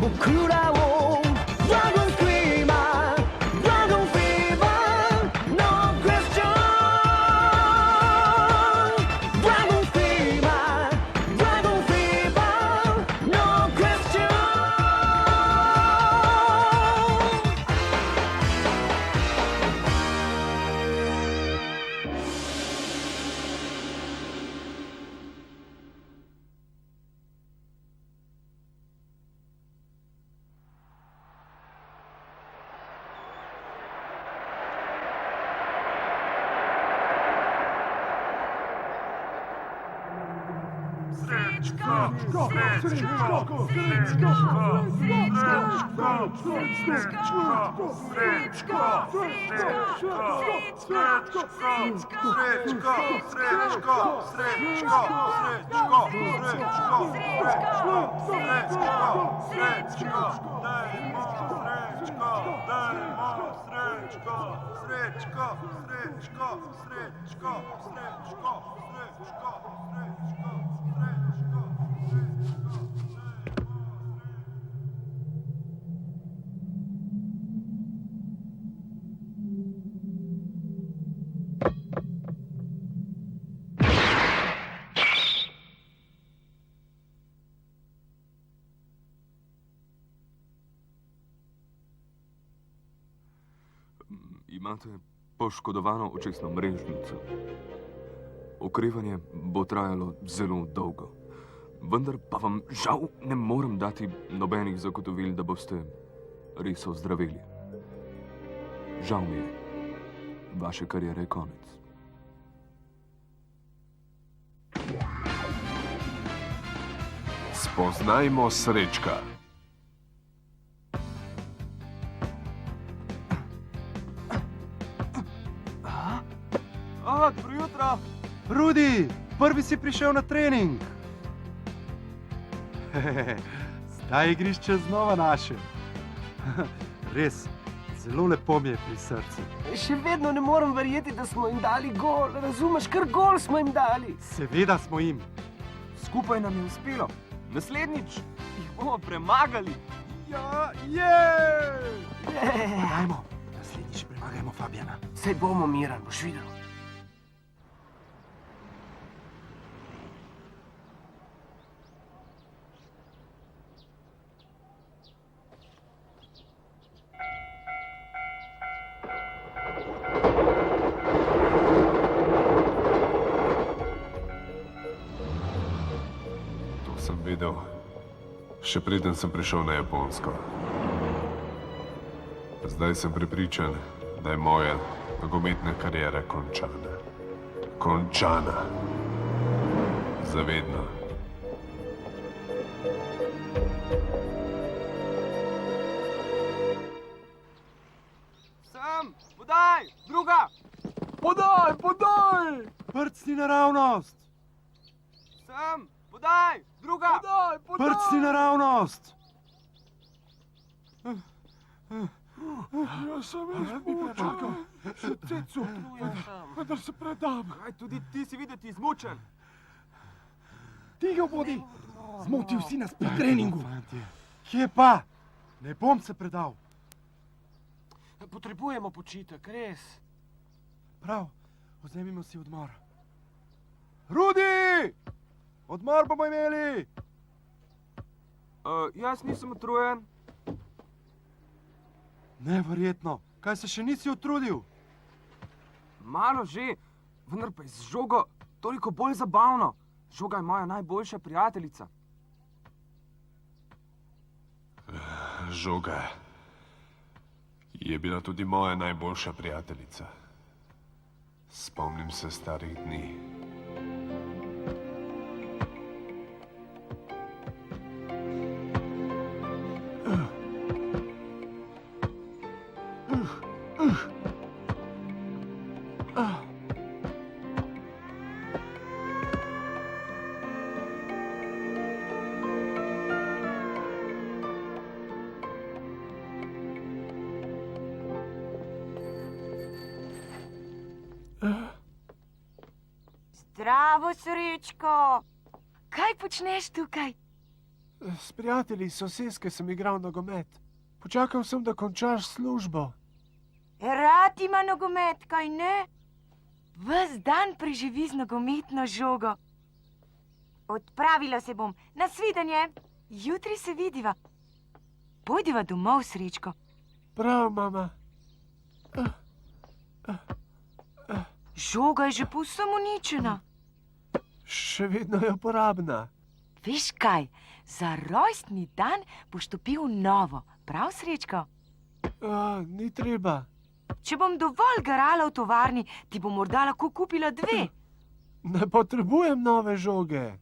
僕らをドラゴンフィーバードラゴンフィーバー No question ドラゴンフィーバードラゴンフィーバー No question Imate poškodovano očesno mrežnico. Okrevanje bo trajalo zelo dolgo. Vendar pa vam žal ne morem dati nobenih zagotovil, da boste res ozdraveli. Žal mi je. Vaše kariere je konec. Spoznajmo Srečka. Dobro jutro! Rudi, prvi si prišel na trening. Zdaj je igrišče znova naše. Res, zelo lepo mi je pri srcu. Še vedno ne morem verjeti, da smo jim dali gol. Razumeš, kar gol smo jim dali. Seveda smo jim. Skupaj nam je uspelo. Naslednjič jih bomo premagali. Ja, je! Dajmo, naslednjič premagajmo Fabijana. Saj bomo, Miran, boš videl. Sem videl, še preden sem prišel na Japonsko. Zdaj sem prepričan, da je moja nogometna kariera končana. Končana. Zavedno. Sam, podaj, druga! Podaj, podaj! Prcni naravnost! Sam, podaj, druga! Podaj, podaj! Prcni naravnost! Jaz sem izmučen. Srce utruješ, vendar se predam. Kaj, tudi ti si videti izmučen. Tiho bodi! Zmotil si nas pri treningu. Kje pa? Ne bom se predal. Potrebujemo počitek, res. Prav, vzemimo si odmor. Rudi! Odmor bomo imeli! Jaz nisem utrujen. Neverjetno, kaj se še nisi utrudil? Malo že, vendar pa je z žogo toliko bolj zabavno. Žoga je moja najboljša prijateljica. Žoga je bila tudi moja najboljša prijateljica. Spomnim se starih dni. Zdravo, Srečko! Kaj počneš tukaj? S prijatelji iz soseske sem igral nogomet. Počakal sem, da končaš službo. Rad ima nogomet, kaj ne? Ves dan preživi z nogometno žogo. Odpravila se bom. Nasvidenje. Jutri se vidiva. Pojdiva domov, Srečko. Prav, mama. Žoga je že povsem uničena. Še vedno je uporabna. Veš kaj, za rojstni dan boš dobil novo. Prav, Srečko? Ni treba. Če bom dovolj garala v tovarni, ti bom morda lahko kupila 2. Ne potrebujem nove žoge.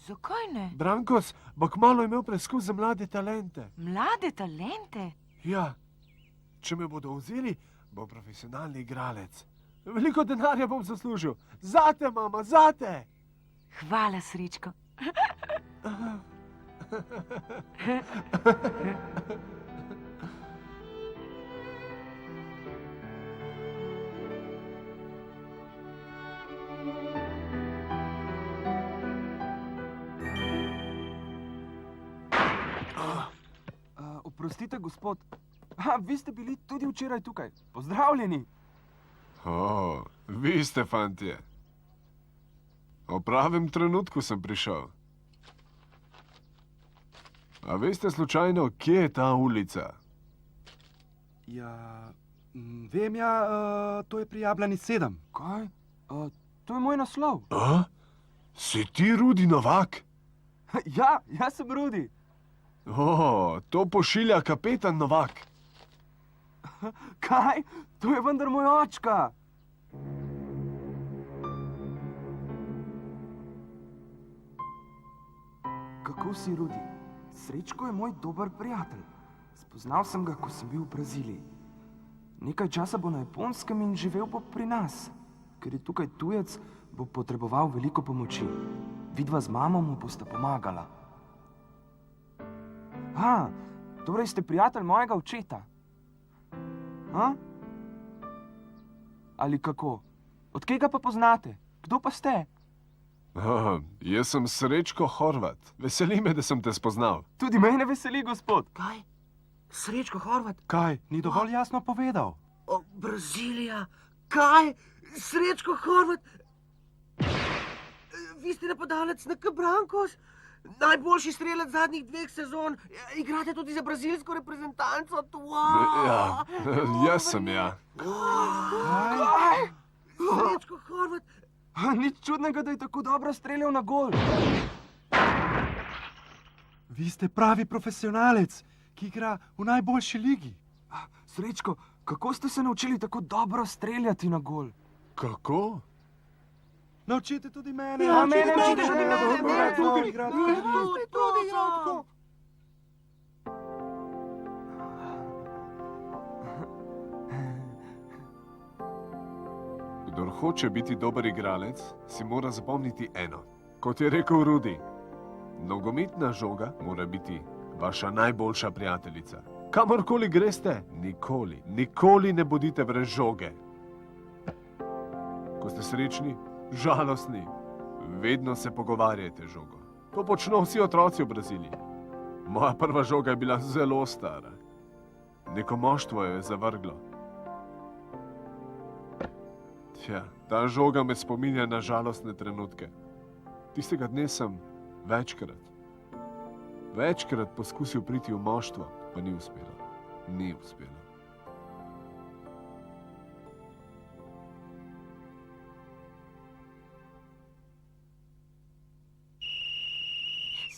Zakaj ne? Brankos bo kmalu imel preskus za mlade talente. Mlade talente? Ja, če me bodo vzeli, bom profesionalni igralec. Veliko denarja bom zaslužil. Zate, mama, zate! Hvala, Srečko. Oprostite, gospod. Vi ste bili tudi včeraj tukaj. Pozdravljeni. Vi ste, fantje. O pravem trenutku sem prišel. A veste slučajno, kje je ta ulica? Ja, vem ja, to je pri Jablani 7. Kaj? To je moj naslov. Si ti Rudi Novak? Ja, jaz sem Rudi. To pošilja kapetan Novak. Kaj? To je vendar moj očka. Kako si, Rudi? Srečko je moj dober prijatelj. Spoznal sem ga, ko sem bil v Braziliji. Nekaj časa bo na Japonskem in živel bo pri nas. Ker je tukaj tujec, bo potreboval veliko pomoči. Vidva z mamo mu bosta pomagala. Torej ste prijatelj mojega očeta. Ali kako? Od kje ga pa poznate? Kdo pa ste? Jaz sem Srečko Horvat. Veseli me, da sem te spoznal. Tudi mene veseli, gospod. Kaj? Srečko Horvat? Kaj, ni dovolj jasno povedal? Brazilija? Kaj? Srečko Horvat? Vi ste napadalec na Brankos? Najboljši strelec zadnjih 2 sezon. Igrate tudi za brazilsko reprezentanco. Ja, jaz sem, ja. Srečko Horvat? Nič čudnega, da je tako dobro streljal na gol. Vi ste pravi profesionalec, ki igra v najboljši ligi. Srečko, kako ste se naučili tako dobro streljati na gol? Kako? Naučite tudi mene. Ja, mene naučite tudi mene. Tudi igrati. Tudi Radko. Kdor hoče biti dober igralec, si mora zapomniti eno. Kot je rekel Rudi, nogometna žoga mora biti vaša najboljša prijateljica. Kamorkoli greste, nikoli ne bodite brez žoge. Ko ste srečni, žalostni, vedno se pogovarjajte z žogo. To počno vsi otroci v Braziliji. Moja prva žoga je bila zelo stara. Neko moštvo jo je zavrglo. Tja, ta žoga me spominja na žalostne trenutke. Tistega dne sem večkrat poskusil priti v moštvo, pa ni uspelo. Ni uspelo.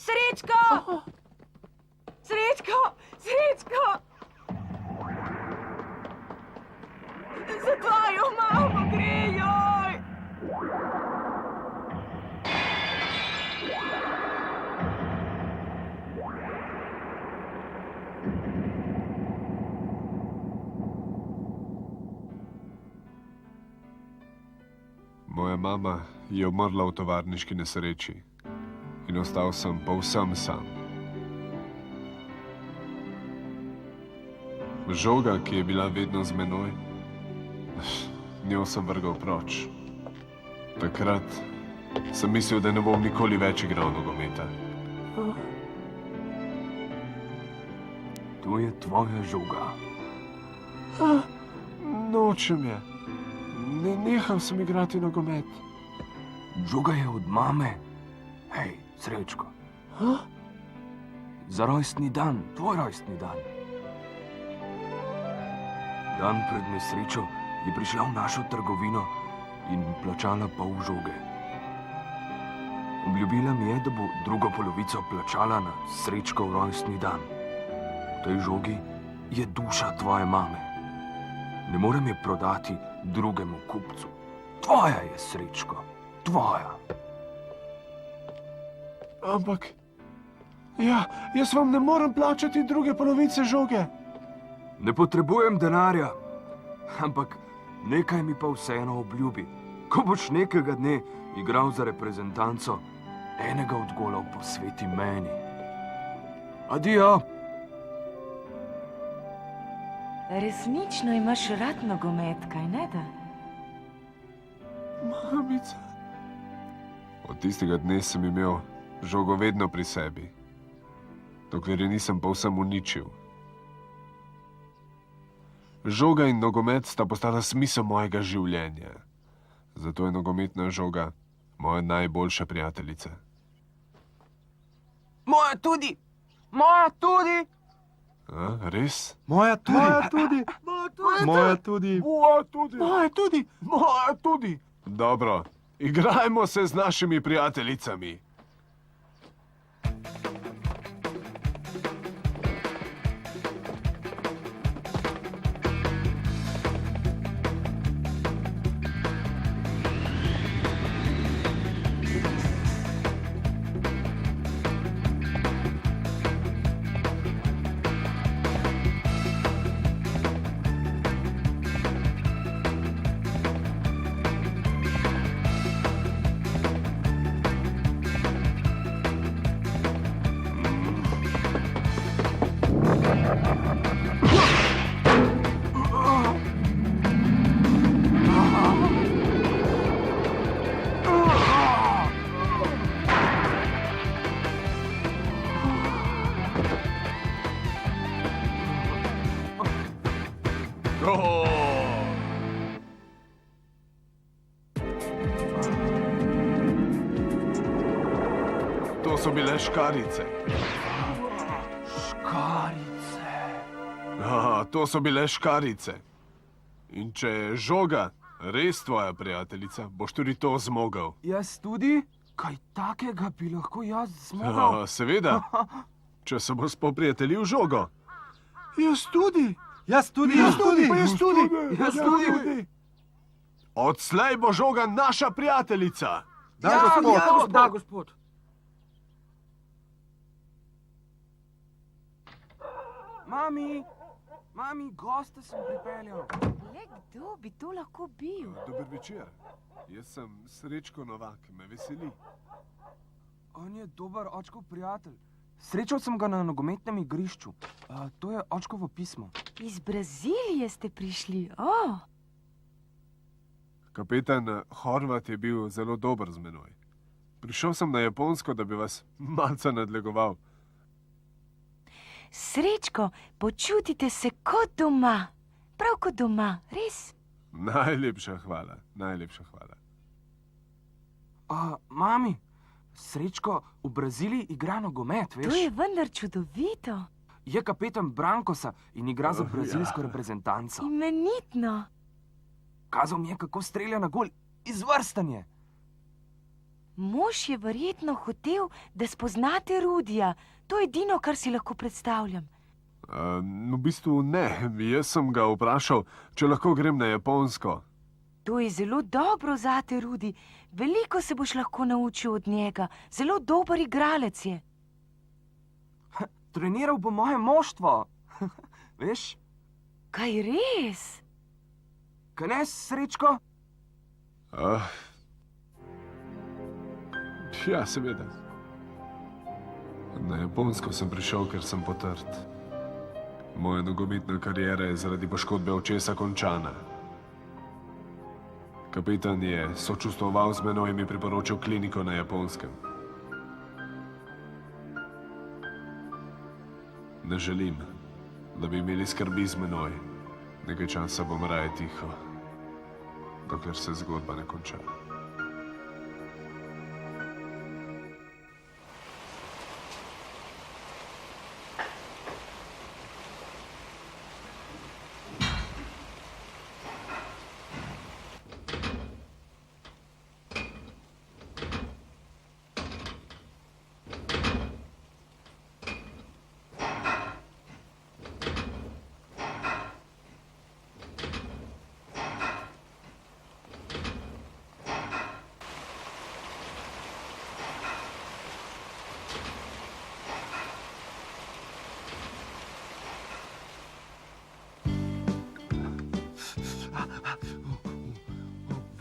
Srečko! Srečko! Srečko! Za tvojo mamo gre, joj! Moja mama je umrla v tovarniški nesreči in ostal sem povsem sam. Žoga, ki je bila vedno z menoj, njo sem vrgal proč. Takrat sem mislil, da ne bom nikoli več igral nogometa. To je tvoja žoga. Nočem je. Nehal sem igrati nogomet. Žoga je od mame. Hej, Srečko. Za rojstni dan, tvoj rojstni dan. Dan pred nesrečo je prišla v našo trgovino in plačala pol žoge. Obljubila mi je, da bo drugo polovico plačala na Srečkov rojstni dan. V tej žogi je duša tvoje mame. Ne morem je prodati drugemu kupcu. Tvoja je, Srečko, tvoja. Ampak, ja, jaz vam ne morem plačati druge polovice žoge. Ne potrebujem denarja, ampak nekaj mi pa vseeno obljubi. Ko boš nekega dne igral za reprezentanco, enega od golov posveti meni. Adijo! Resnično imaš rad nogomet, kaj ne da? Mamica. Od tistega dne sem imel žogo vedno pri sebi, dokler je nisem povsem uničil. Žoga in nogomet sta postala smisel mojega življenja. Zato je nogometna žoga moja najboljša prijateljica. Moja tudi! Moja tudi! A, res? Moja tudi. Moja tudi. Moja tudi. Moja tudi. Moja tudi. Moja tudi. Dobro, igrajmo se z našimi prijateljicami. To so bile škarjice. Škarjice. To so bile škarjice. In če je žoga res tvoja prijateljica, boš tudi to zmogel. Jaz tudi? Kaj takega bi lahko jaz zmogel? Seveda, če se bo spoprijateljil žogo. Jaz tudi. Jaz tudi. Jaz tudi. Pa jaz tudi. Jaz tudi. Odslej bo žoga naša prijateljica. Da, gospod. Da, gospod. Mami, gosta sem pripeljal. Le kdo bi to lahko bil? Dober večer. Jaz sem Srečko Novak, me veseli. On je dober očkov prijatelj. Srečal sem ga na nogometnem igrišču. To je očkovo pismo. Iz Brazilije ste prišli, o! Kapetan Horvat je bil zelo dober z menoj. Prišel sem na Japonsko, da bi vas malce nadlegoval. Srečko, počutite se kot doma. Prav kot doma, res? Najlepša hvala, najlepša hvala. Mami, Srečko v Braziliji igra nogomet, veš? To je vendar čudovito. Je kapetan Brankosa in igra za brazilsko reprezentanco. Imenitno. Kazal mi je, kako strelja na gol. Izvrsten je. Mož je verjetno hotel, da spoznate Rudija. To je edino, kar si lahko predstavljam. V bistvu ne. Jaz sem ga vprašal, če lahko grem na Japonsko. To je zelo dobro zate, Rudi. Veliko se boš lahko naučil od njega. Zelo dober igralec je. Treniral bo moje moštvo. Veš? Kaj res? Kaj ne, Srečko? Ja, seveda. Na Japonsko sem prišel, ker sem potrt. Moja nogometna kariera je zaradi poškodbe očesa končana. Kapetan je sočustvoval z menoj in mi priporočil kliniko na Japonskem. Ne želim, da bi imeli skrbi z menoj. Nekaj časa bom raje tiho, dokler se zgodba ne konča.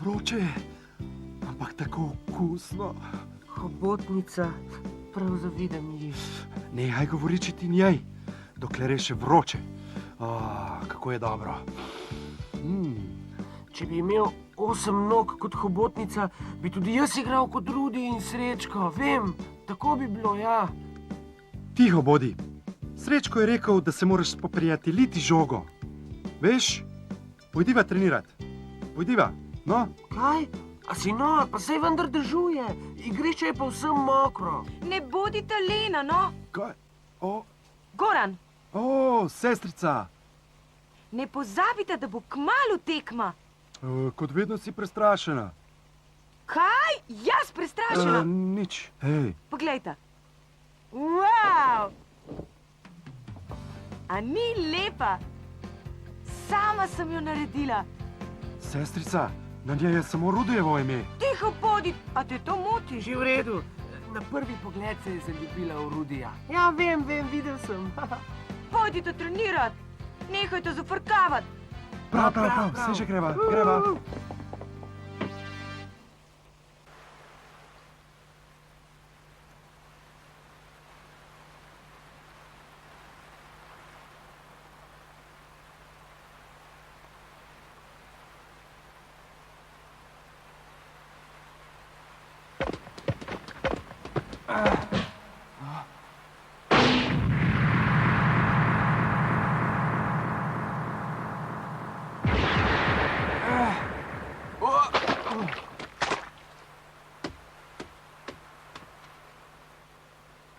Vroče je, ampak tako okusno. Hobotnica, prav zavidam ji. Nehaj govoričiti njej, dokler je še vroče. Kako je dobro. Če bi imel 8 nog kot hobotnica, bi tudi jaz igral kot Rudi in Srečko. Vem, tako bi bilo, ja. Tiho bodi. Srečko je rekel, da se moraš spoprijateljiti žogo. Veš, pojdiva trenirat. Pojdiva, no? Kaj? A si nor, pa sej vendar dežuje. Igrišče je povsem mokro. Ne bodite lena, no. Kaj? Goran, Sestrica. ne pozabite, da bo kmalu tekma. Kot vedno si prestrašena. Kaj? Jaz prestrašena? Nič. Hej. Poglejte. Wow! A ni lepa? Sama sem jo naredila. Sestrica, na njej je samo Rudijevo ime. Tiho podi, a te to moti? Že v redu. Na prvi pogled se je zaljubila v Rudija. Ja, vem, videl sem. Pojdite trenirat. Nehajte zafrkavati. Prav, vse že greva.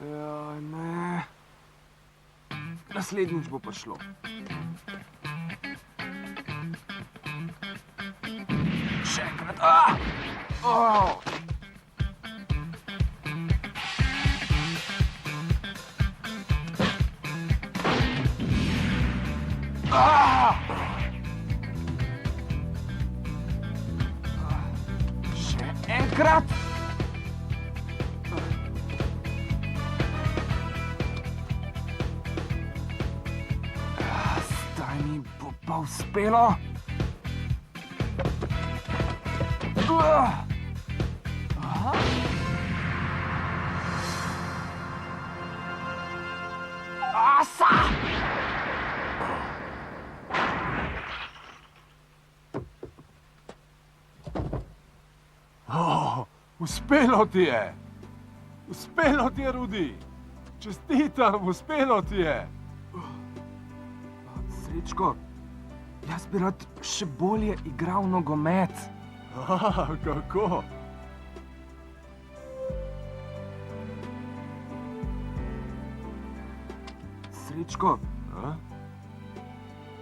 Joj, ne. Naslednjič bo prišlo. Še enkrat. Še enkrat. Zdaj mi bo pa uspelo. Asa! Uspelo ti je! Uspelo ti je, Rudi! Čestitam, uspelo ti je! Srečko, jaz bi rad še bolje igral nogomet. Kako? Srečko,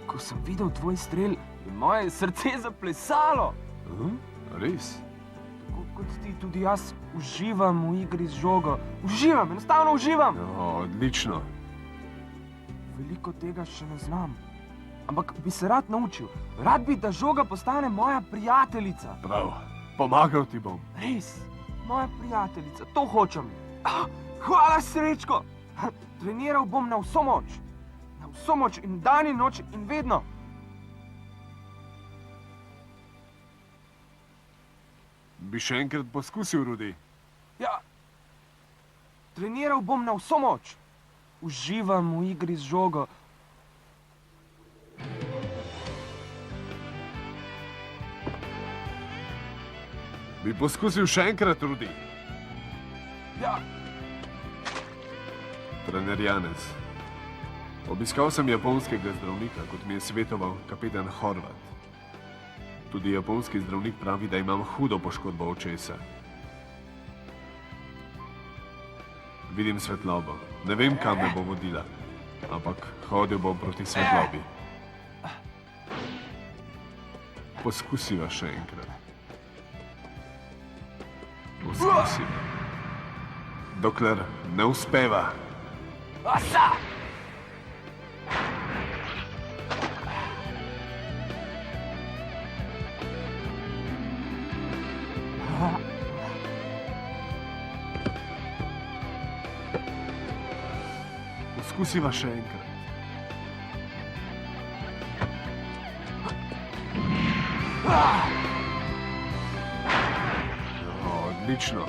ko sem videl tvoj strel, je moje srce zaplesalo. Res? Tako kot ti, tudi jaz uživam v igri z žogo. Uživam, enostavno uživam. Odlično. Veliko tega še ne znam, ampak bi se rad naučil. Rad bi, da žoga postane moja prijateljica. Prav, pomagal ti bom. Res, moja prijateljica, to hočem. Hvala, Srečko. Treniral bom na vso moč. Na vso moč in dan in noč in vedno. Bi še enkrat poskusil, Rudi? Ja, treniral bom na vso moč. Uživam v igri z žogo. Bi poskusil še enkrat, Rudi? Ja, Trener Janez, Obiskal sem japonskega zdravnika, kot mi je svetoval kapetan Horvat. Tudi japonski zdravnik pravi, da imam hudo poškodbo očesa. Vidim svetlobo. Ne vem, kam me bo vodila, ampak hodil bom proti svetlobi. Poskusiva še enkrat. Poskusiva. Dokler ne uspeva. Poskusiva še enkrat. Odlično.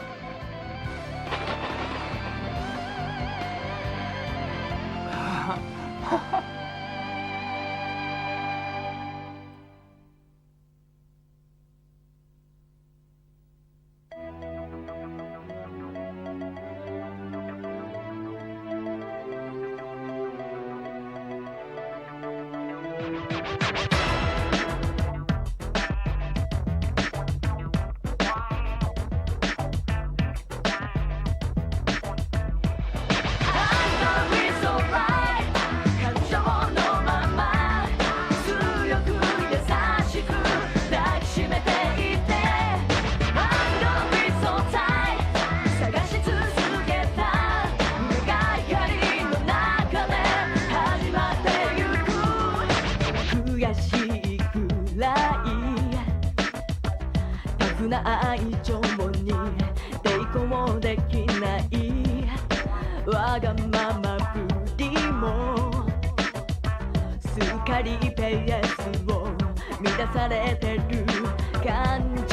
愛情に抵抗できないわがままぶりもすっかりペースを乱されてる感じ